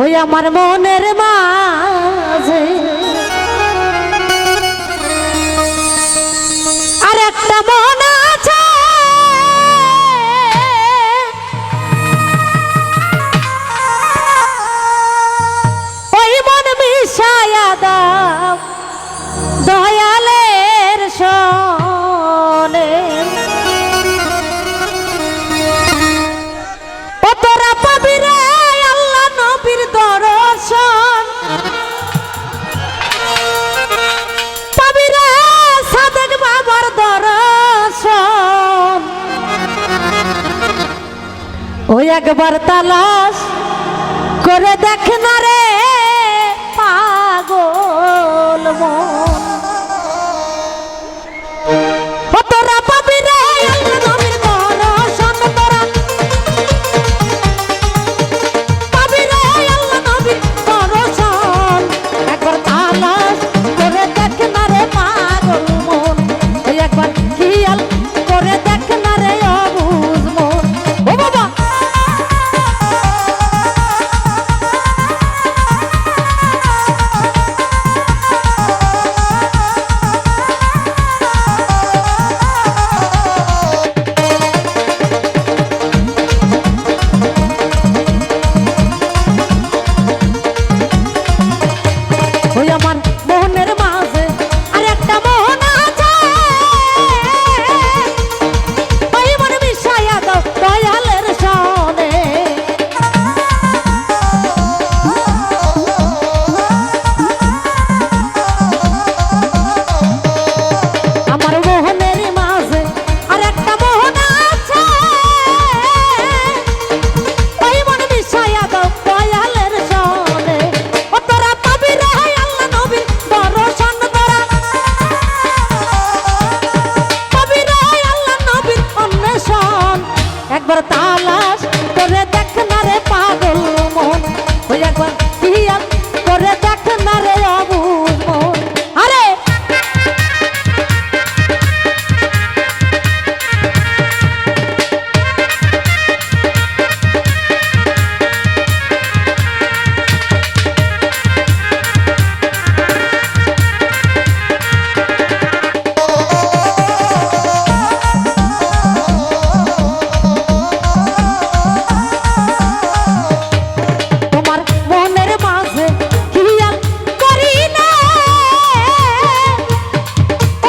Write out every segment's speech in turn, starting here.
ওই আমার মনের মাঝে আর একটা মন আছে, ওই মন মিশায়া দাও দয়ালের সনে। ও তোরা পাবি রে আল্লাহ নবীর দর্শন, পাবি রে সাদেক বাবার দর্শন। ওই একবার তালাশ করে দেখ না রে পাগল মন। ও তোরা পাবি রে আল্লাহ নবীর দর্শন, তোরা পাবি রে আল্লাহ নবীর দর্শন। একবার তালাশ করে দেখ না রে পাগল মন, ওই একবার খেয়াল করে দেখ না রে অবুঝ মন। ও বাবা ওই আমার মনের মাঝে আর একটা মন আছে, ওই মন মিশাইয়া দাও দয়ালের সনে। আমার মোহনের মাঝে আর একটা মোহন আছে, ওই মন মিশাইয়া দাও দয়ালের সনে। ও তোরা পাবি রে আল্লাহ নবীর দর্শন, তোরা পাবি রে আল্লাহ নবীর অন্বেষণ। একবার তালাশ করে দেখ না রে পাগল মন, ওই একবার খেয়াল করে দেখ না রে অবুঝ মন। আরে তোমার মনের মাঝে খেয়াল করি না,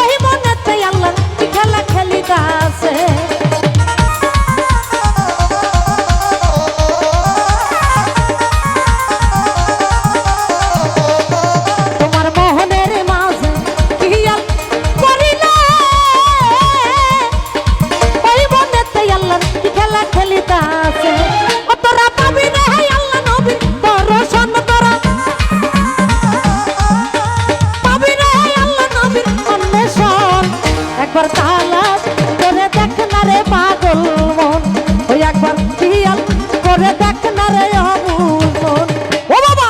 ওই মনেতে আল্লাহ কি খেলা খেলিতাছে। তোমার মোহনের মাঝে খেয়াল করি না, ওই মনেতে আল্লাহ কি খেলা খেলিতাছে। ও তোরা পাবি রে আল্লাহ নবীর দর্শন, তোরা পাবি রে আল্লাহ নবীর অন্বেষণ। একবার তালাশ করে দেখ না রে পাগল মন, ওই একবার খেয়াল করে দেখ না রে অবুঝ মন। ও বাবা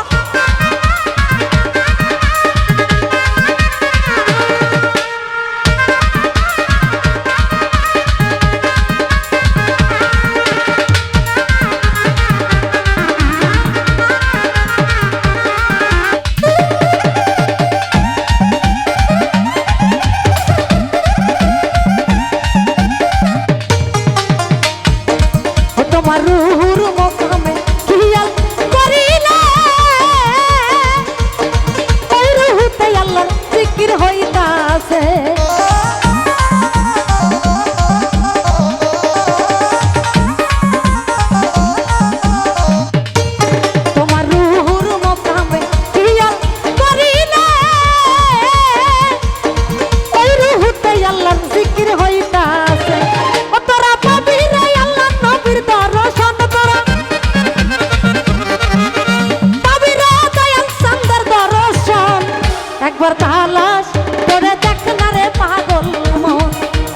ও তোমার রুহুর মকামে খেয়াল করিলে, ওই রুহুতে আল্লাহর জিকির হইতাছে। তোমার রুহুর মকামে খেয়াল করিলে, ওই রুহুতে আল্লাহর জিকির হইতাছে। ও তোরা পাবি রে আল্লাহ নবীর দর্শন, তোরা পাবি রে দয়াল সান্দার দর্শন। একবার তালাশ করে দেখ না রে পাগল মন,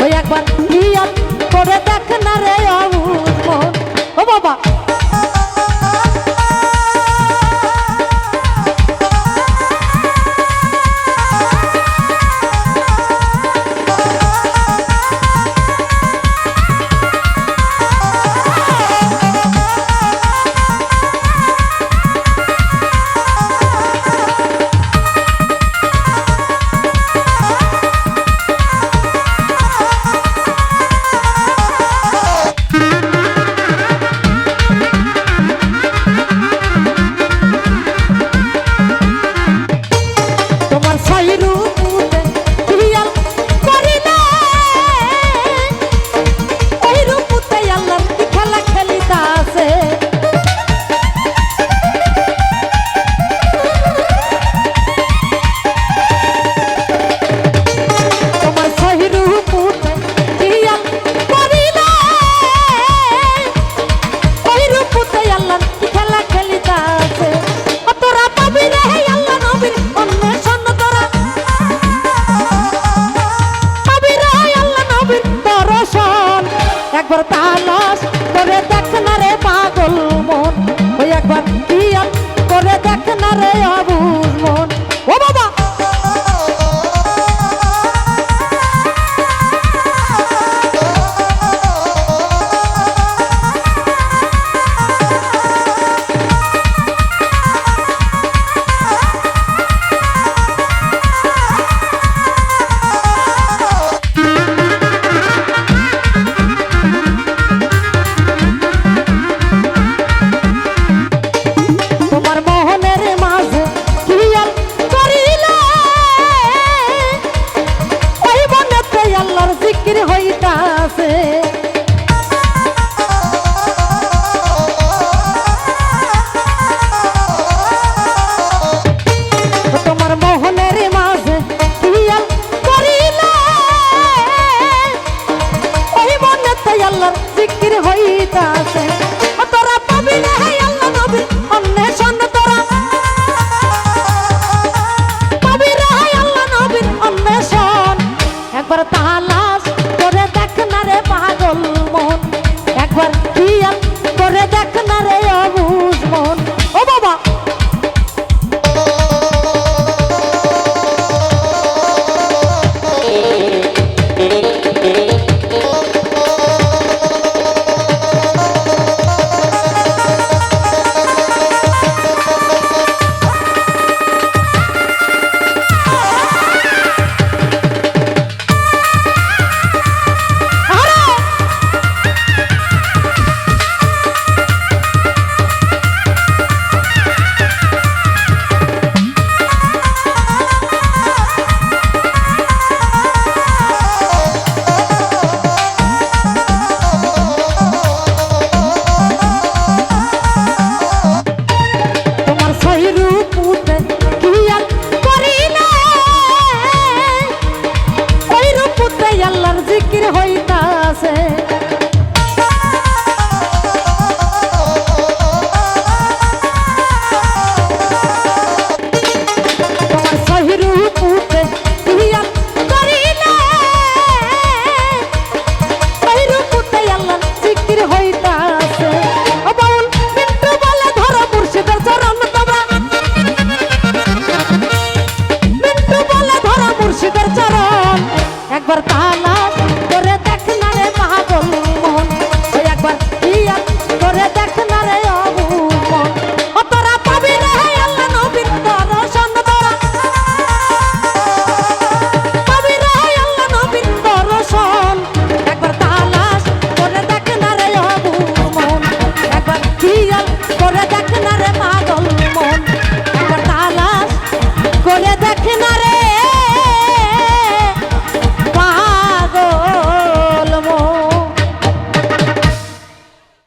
ওই একবার খেয়াল করে দেখ না রে অবুঝ মন। ও বাবা একবার খেয়াল করে দেখ না রে অবুঝ মন। ও বাবা হইতাছে তোমার মোহনের মাঝে খেয়াল করিলে ওই মনেতে আল্লাহর জিকির হইতাছে। তোরা পাবি না হে আল্লাহ নবীর অন্বেষণ, তোরা পাবি না হে আল্লাহ নবীর অন্বেষণ। একবার তালাশ করে দেখ না রে পাগল মন, একবার খেয়াল করে দেখ না রে